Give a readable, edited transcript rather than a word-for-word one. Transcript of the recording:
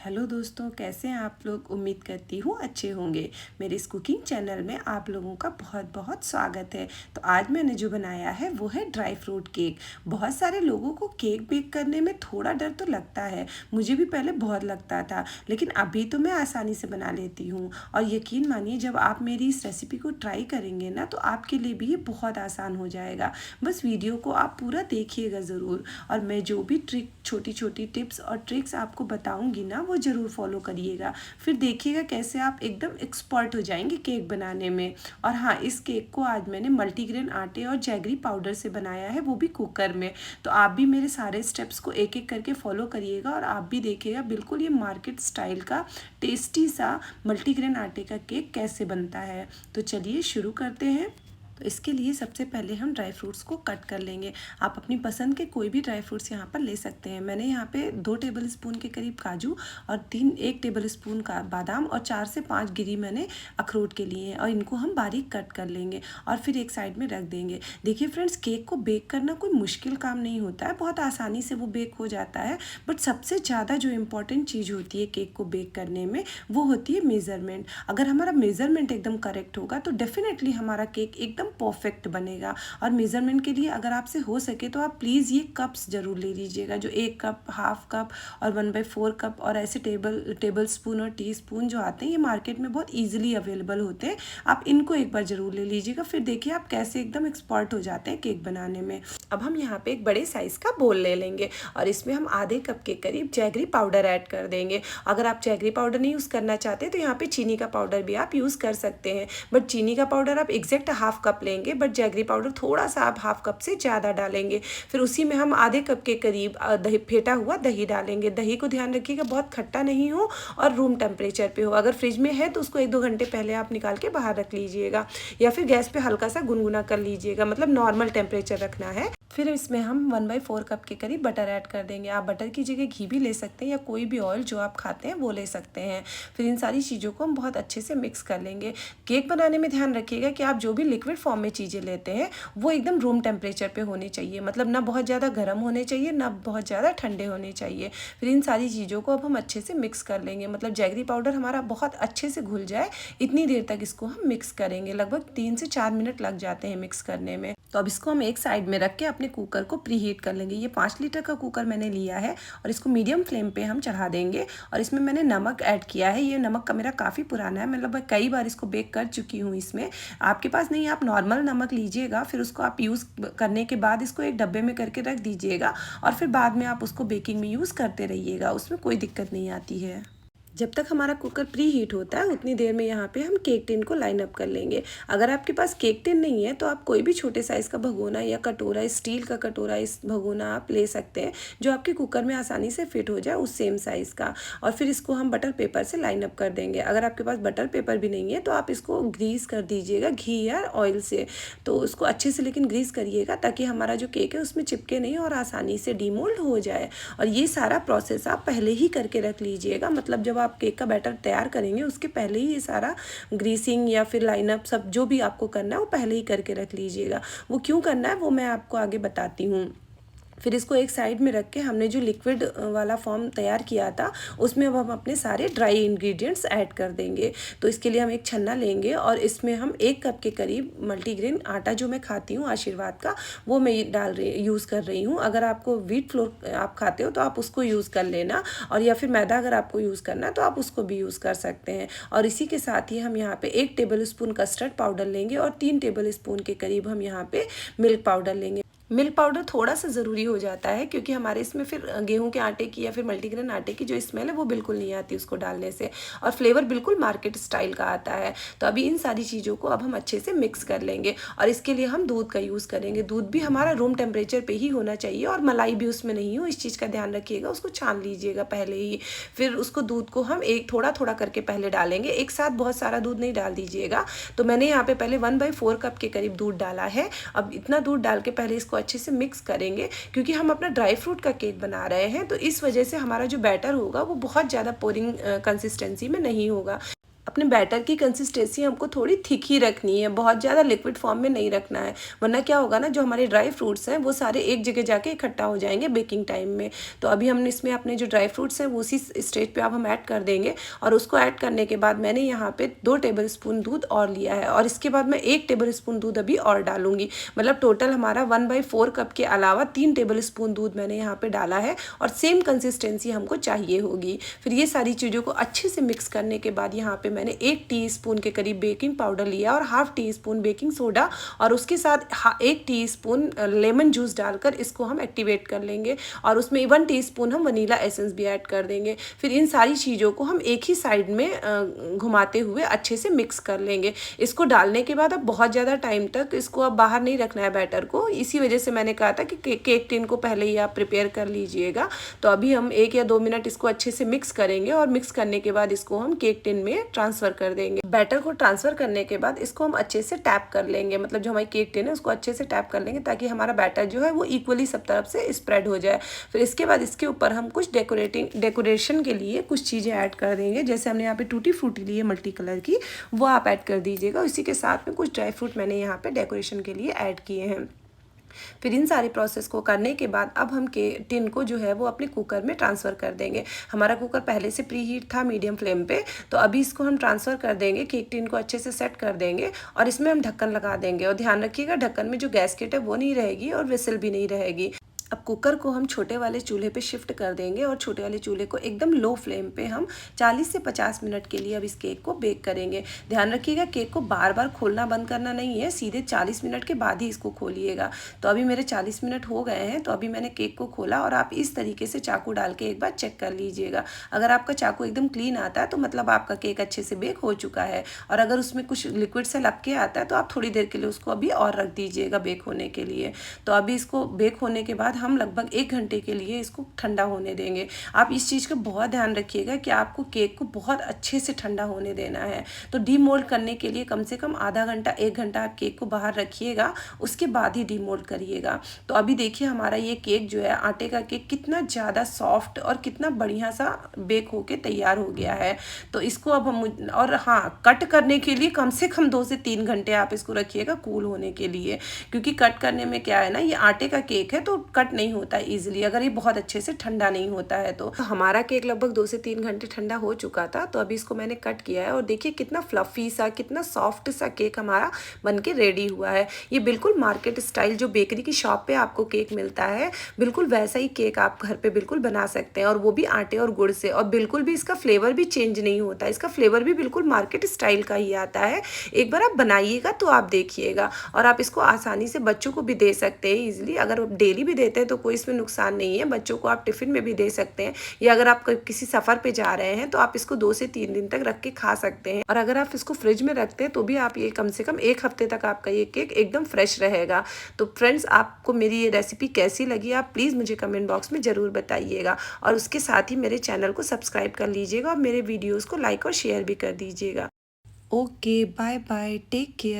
Hello दोस्तों, कैसे हैं आप लोग। उम्मीद करती हूँ अच्छे होंगे। मेरे इस कुकिंग चैनल में आप लोगों का बहुत बहुत स्वागत है। तो आज मैंने जो बनाया है वो है ड्राई फ्रूट केक। बहुत सारे लोगों को केक बेक करने में थोड़ा डर तो लगता है, मुझे भी पहले बहुत लगता था, लेकिन अभी तो मैं आसानी से बना लेती हूँ। और यकीन मानिए, जब आप मेरी इस रेसिपी को ट्राई करेंगे ना तो आपके लिए भी ये बहुत आसान हो जाएगा। बस वीडियो को आप पूरा देखिएगा ज़रूर, और मैं जो भी छोटी छोटी टिप्स और ट्रिक्स आपको बताऊंगी ना वो ज़रूर फॉलो करिएगा। फिर देखिएगा कैसे आप एकदम एक्सपर्ट हो जाएंगे केक बनाने में। और हाँ, इस केक को आज मैंने मल्टीग्रेन आटे और जैगरी पाउडर से बनाया है, वो भी कुकर में। तो आप भी मेरे सारे स्टेप्स को एक एक करके फॉलो करिएगा और आप भी देखिएगा बिल्कुल ये मार्केट स्टाइल का टेस्टी सा मल्टीग्रेन आटे का केक कैसे बनता है। तो चलिए शुरू करते हैं। तो इसके लिए सबसे पहले हम ड्राई फ्रूट्स को कट कर लेंगे। आप अपनी पसंद के कोई भी ड्राई फ्रूट्स यहाँ पर ले सकते हैं। मैंने यहाँ पे 2 टेबलस्पून के करीब काजू और 1 टेबलस्पून का बादाम और 4 से 5 गिरी मैंने अखरोट के लिए हैं, और इनको हम बारीक कट कर लेंगे और फिर एक साइड में रख देंगे। देखिए फ्रेंड्स, केक को बेक करना कोई मुश्किल काम नहीं होता है, बहुत आसानी से वो बेक हो जाता है। बट सबसे ज़्यादा जो इम्पोर्टेंट चीज़ होती है केक को बेक करने में वो होती है मेज़रमेंट। अगर हमारा मेज़रमेंट एकदम करेक्ट होगा तो डेफिनेटली हमारा केक एकदम परफेक्ट बनेगा। और मेज़रमेंट के लिए अगर आपसे हो सके तो आप प्लीज़ ये कप्स ज़रूर ले लीजिएगा, जो 1 कप, हाफ कप और 1/4 कप और ऐसे टेबल स्पून और टी स्पून जो आते हैं, ये मार्केट में बहुत ईजिली अवेलेबल होते हैं। आप इनको एक बार ज़रूर ले लीजिएगा। फिर देखिए आप कैसे एकदम एक्सपर्ट हो जाते हैं केक बनाने में। अब हम यहाँ पे एक बड़े साइज़ का बोल ले लेंगे और इसमें हम आधे कप के करीब जैगरी पाउडर ऐड कर देंगे। अगर आप जैगरी पाउडर नहीं यूज़ करना चाहते तो यहाँ पे चीनी का पाउडर भी आप यूज़ कर सकते हैं, बट चीनी का पाउडर आप एग्जैक्ट हाफ कप लेंगे, बट जैगरी पाउडर थोड़ा सा आप हाफ कप से ज़्यादा डालेंगे। फिर उसी में हम आधे कप के करीब दही, फेटा हुआ दही डालेंगे। दही को ध्यान रखिएगा बहुत खट्टा नहीं हो और रूम टेम्परेचर पे हो। अगर फ्रिज में है तो उसको 1-2 घंटे पहले आप निकाल के बाहर रख लीजिएगा, या फिर गैस पे हल्का सा गुनगुना कर लीजिएगा, मतलब नॉर्मल टेम्परेचर रखना है। फिर इसमें हम 1/4 कप के करीब बटर ऐड कर देंगे। आप बटर की जगह घी भी ले सकते हैं, या कोई भी ऑयल जो आप खाते हैं वो ले सकते हैं। फिर इन सारी चीज़ों को हम बहुत अच्छे से मिक्स कर लेंगे। केक बनाने में ध्यान रखिएगा कि आप जो भी लिक्विड फॉर्म में चीज़ें लेते हैं वो एकदम रूम टेम्परेचर पे होने चाहिए, मतलब ना बहुत ज़्यादा गर्म होने चाहिए ना बहुत ज़्यादा ठंडे होने चाहिए। फिर इन सारी चीज़ों को अब हम अच्छे से मिक्स कर लेंगे, मतलब जैगरी पाउडर हमारा बहुत अच्छे से घुल जाए इतनी देर तक इसको हम मिक्स करेंगे। लगभग 3 से 4 मिनट लग जाते हैं मिक्स करने में। तो अब इसको हम एक साइड में रख के अपने कुकर को प्री हीट कर लेंगे। ये 5 लीटर का कुकर मैंने लिया है और इसको मीडियम फ्लेम पे हम चढ़ा देंगे। और इसमें मैंने नमक ऐड किया है। ये नमक का मेरा काफ़ी पुराना है, मतलब मैं कई बार इसको बेक कर चुकी हूँ इसमें। आपके पास नहीं, आप नॉर्मल नमक लीजिएगा, फिर उसको आप यूज़ करने के बाद इसको एक डब्बे में करके रख दीजिएगा और फिर बाद में आप उसको बेकिंग में यूज़ करते रहिएगा, उसमें कोई दिक्कत नहीं आती है। जब तक हमारा कुकर प्री हीट होता है उतनी देर में यहाँ पे हम केक टिन को लाइन अप कर लेंगे। अगर आपके पास केक टिन नहीं है तो आप कोई भी छोटे साइज़ का भगोना या कटोरा, स्टील का कटोरा, इस भगोना आप ले सकते हैं जो आपके कुकर में आसानी से फिट हो जाए, उस सेम साइज़ का। और फिर इसको हम बटर पेपर से लाइन अप कर देंगे। अगर आपके पास बटर पेपर भी नहीं है तो आप इसको ग्रीस कर दीजिएगा घी या ऑयल से। तो उसको अच्छे से लेकिन ग्रीस करिएगा ताकि हमारा जो केक है उसमें चिपके नहीं और आसानी से डीमोल्ड हो जाए। और ये सारा प्रोसेस आप पहले ही करके रख लीजिएगा, मतलब जब आप केक का बैटर तैयार करेंगे उसके पहले ही ये सारा ग्रीसिंग या फिर लाइनअप सब जो भी आपको करना है वो पहले ही करके रख लीजिएगा। वो क्यों करना है वो मैं आपको आगे बताती हूँ। फिर इसको एक साइड में रख के हमने जो लिक्विड वाला फॉर्म तैयार किया था उसमें अब हम अपने सारे ड्राई इंग्रेडिएंट्स ऐड कर देंगे। तो इसके लिए हम एक छन्ना लेंगे और इसमें हम 1 कप के करीब मल्टीग्रेन आटा जो मैं खाती हूँ आशीर्वाद का, वो मैं यूज़ कर रही हूँ। अगर आपको व्हीट फ्लोर आप खाते हो तो आप उसको यूज़ कर लेना, और या फिर मैदा अगर आपको यूज़ करना है तो आप उसको भी यूज़ कर सकते हैं। और इसी के साथ ही हम यहाँ पे 1 टेबलस्पून कस्टर्ड पाउडर लेंगे और 3 टेबलस्पून के करीब हम यहाँ पे मिल्क पाउडर लेंगे। मिल्क पाउडर थोड़ा सा ज़रूरी हो जाता है क्योंकि हमारे इसमें फिर गेहूं के आटे की या फिर मल्टीग्रेन आटे की जो स्मेल है वो बिल्कुल नहीं आती उसको डालने से, और फ्लेवर बिल्कुल मार्केट स्टाइल का आता है। तो अभी इन सारी चीज़ों को अब हम अच्छे से मिक्स कर लेंगे और इसके लिए हम दूध का यूज़ करेंगे। दूध भी हमारा रूम टेम्परेचर पे ही होना चाहिए और मलाई भी उसमें नहीं हो, इस चीज़ का ध्यान रखिएगा। उसको छान लीजिएगा पहले ही। फिर उसको दूध को हम एक थोड़ा थोड़ा करके पहले डालेंगे, एक साथ बहुत सारा दूध नहीं डाल दीजिएगा। तो मैंने यहाँ पे पहले 1/4 कप के करीब दूध डाला है। अब इतना दूध डाल के पहले इसको अच्छे से मिक्स करेंगे क्योंकि हम अपना ड्राई फ्रूट का केक बना रहे हैं, तो इस वजह से हमारा जो बैटर होगा वो बहुत ज़्यादा पोरिंग कंसिस्टेंसी में नहीं होगा। अपने बैटर की कंसिस्टेंसी हमको थोड़ी थिक ही रखनी है, बहुत ज़्यादा लिक्विड फॉर्म में नहीं रखना है, वरना क्या होगा ना, जो हमारे ड्राई फ्रूट्स हैं वो सारे एक जगह जाके इकट्ठा हो जाएंगे बेकिंग टाइम में। तो अभी हमने इसमें अपने जो ड्राई फ्रूट्स हैं वो उसी स्टेज पे अब हम ऐड कर देंगे। और उसको ऐड करने के बाद मैंने यहाँ पे 2 टेबल स्पून दूध और लिया है, और इसके बाद मैं 1 टेबल स्पून दूध अभी और डालूंगी। मतलब टोटल हमारा 1/4 कप के अलावा 3 टेबल स्पून दूध मैंने यहाँ पे डाला है, और सेम कंसिस्टेंसी हमको चाहिए होगी। फिर ये सारी चीज़ों को अच्छे से मिक्स करने के बाद यहाँ पे मैंने 1 टीस्पून के करीब बेकिंग पाउडर लिया और half tea spoon baking soda, और उसके साथ 1 टीस्पून लेमन जूस डालकर इसको हम एक्टिवेट कर लेंगे, और उसमें 1 टीस्पून हम वनीला एसेंस भी ऐड कर देंगे। फिर इन सारी चीज़ों को हम एक ही साइड में घुमाते हुए अच्छे से मिक्स कर लेंगे। इसको डालने के बाद अब बहुत ज़्यादा टाइम तक इसको अब बाहर नहीं रखना है बैटर को, इसी वजह से मैंने कहा था कि केक टिन को पहले ही आप प्रिपेयर कर लीजिएगा। तो अभी हम 1 या 2 मिनट इसको अच्छे से मिक्स करेंगे, और मिक्स करने के बाद इसको हम केक टिन में ट्रांसफ़र कर देंगे। बैटर को ट्रांसफ़र करने के बाद इसको हम अच्छे से टैप कर लेंगे, मतलब जो हमारी केक टिन है उसको अच्छे से टैप कर लेंगे, ताकि हमारा बैटर जो है वो इक्वली सब तरफ से स्प्रेड हो जाए। फिर इसके बाद इसके ऊपर हम कुछ डेकोरेशन के लिए कुछ चीज़ें ऐड कर देंगे। जैसे हमने यहाँ पे टूटी फ्रूटी ली है मल्टी कलर की, वो आप ऐड कर दीजिएगा। इसी के साथ में कुछ ड्राई फ्रूट मैंने यहाँ पे डेकोरेशन के लिए ऐड किए हैं। फिर इन सारे प्रोसेस को करने के बाद अब हम टिन को जो है वो अपने कुकर में ट्रांसफ़र कर देंगे। हमारा कुकर पहले से प्री हीट था मीडियम फ्लेम पे, तो अभी इसको हम ट्रांसफ़र कर देंगे, केक टिन को अच्छे से सेट कर देंगे, और इसमें हम ढक्कन लगा देंगे। और ध्यान रखिएगा ढक्कन में जो गैसकेट है वो नहीं रहेगी, और विसल भी नहीं रहेगी। अब कुकर को हम छोटे वाले चूल्हे पे शिफ्ट कर देंगे, और छोटे वाले चूल्हे को एकदम लो फ्लेम पे हम 40 से 50 मिनट के लिए अब इस केक को बेक करेंगे। ध्यान रखिएगा केक को बार बार खोलना बंद करना नहीं है, सीधे 40 मिनट के बाद ही इसको खोलिएगा। तो अभी मेरे 40 मिनट हो गए हैं, तो अभी मैंने केक को खोला, और आप इस तरीके से चाकू डाल के एक बार चेक कर लीजिएगा। अगर आपका चाकू एकदम क्लीन आता है तो मतलब आपका केक अच्छे से बेक हो चुका है, और अगर उसमें कुछ लिक्विड से लपके आता है तो आप थोड़ी देर के लिए उसको अभी और रख दीजिएगा बेक होने के लिए। तो अभी इसको बेक होने के बाद हम लगभग 1 घंटे के लिए इसको ठंडा होने देंगे। आप इस चीज़ का बहुत ध्यान रखिएगा कि आपको केक को बहुत अच्छे से ठंडा होने देना है। तो डीमोल्ड करने के लिए कम से कम आधा घंटा 1 घंटा आप केक को बाहर रखिएगा, उसके बाद ही डीमोल्ड करिएगा। तो अभी देखिए हमारा ये केक जो है, आटे का केक, कितना ज़्यादा सॉफ्ट और कितना बढ़िया सा बेक होके तैयार हो गया है। तो इसको अब हम, और हाँ, कट करने के लिए कम से कम 2 से 3 घंटे आप इसको रखिएगा कूल होने के लिए, क्योंकि कट करने में क्या है ना, ये आटे का केक है तो कट नहीं होता है ईजिली, अगर ये बहुत अच्छे से ठंडा नहीं होता है। तो हमारा केक लगभग 2 से 3 घंटे ठंडा हो चुका था, तो अभी इसको मैंने कट किया है, और देखिए कितना फ्लफी सा, कितना सॉफ्ट सा केक हमारा बनके रेडी हुआ है। ये बिल्कुल मार्केट स्टाइल जो बेकरी की शॉप पे आपको केक मिलता है, बिल्कुल वैसा ही केक आप घर पे बिल्कुल बना सकते हैं, और वो भी आटे और गुड़ से, और बिल्कुल भी इसका फ्लेवर भी चेंज नहीं होता, इसका फ्लेवर भी बिल्कुल मार्केट स्टाइल का ही आता है। एक बार आप बनाइएगा तो आप देखिएगा, और आप इसको आसानी से बच्चों को भी दे सकते हैं ईजिली। अगर आप डेली भी देते हैं तो कोई इसमें नुकसान नहीं है, बच्चों को आप टिफ़िन में भी दे सकते हैं, या अगर आप किसी सफ़र पे जा रहे हैं तो आप इसको 2 से 3 दिन तक रख के खा सकते हैं। और अगर आप इसको फ्रिज में रखते हैं तो भी आप ये कम से कम 1 हफ्ते तक आपका ये केक एकदम फ्रेश रहेगा। तो फ्रेंड्स, आपको मेरी ये रेसिपी कैसी लगी आप प्लीज़ मुझे कमेंट बॉक्स में ज़रूर बताइएगा, और उसके साथ ही मेरे चैनल को सब्सक्राइब कर लीजिएगा, और मेरे वीडियोज़ को लाइक और शेयर भी कर दीजिएगा। Okay, bye bye, take care.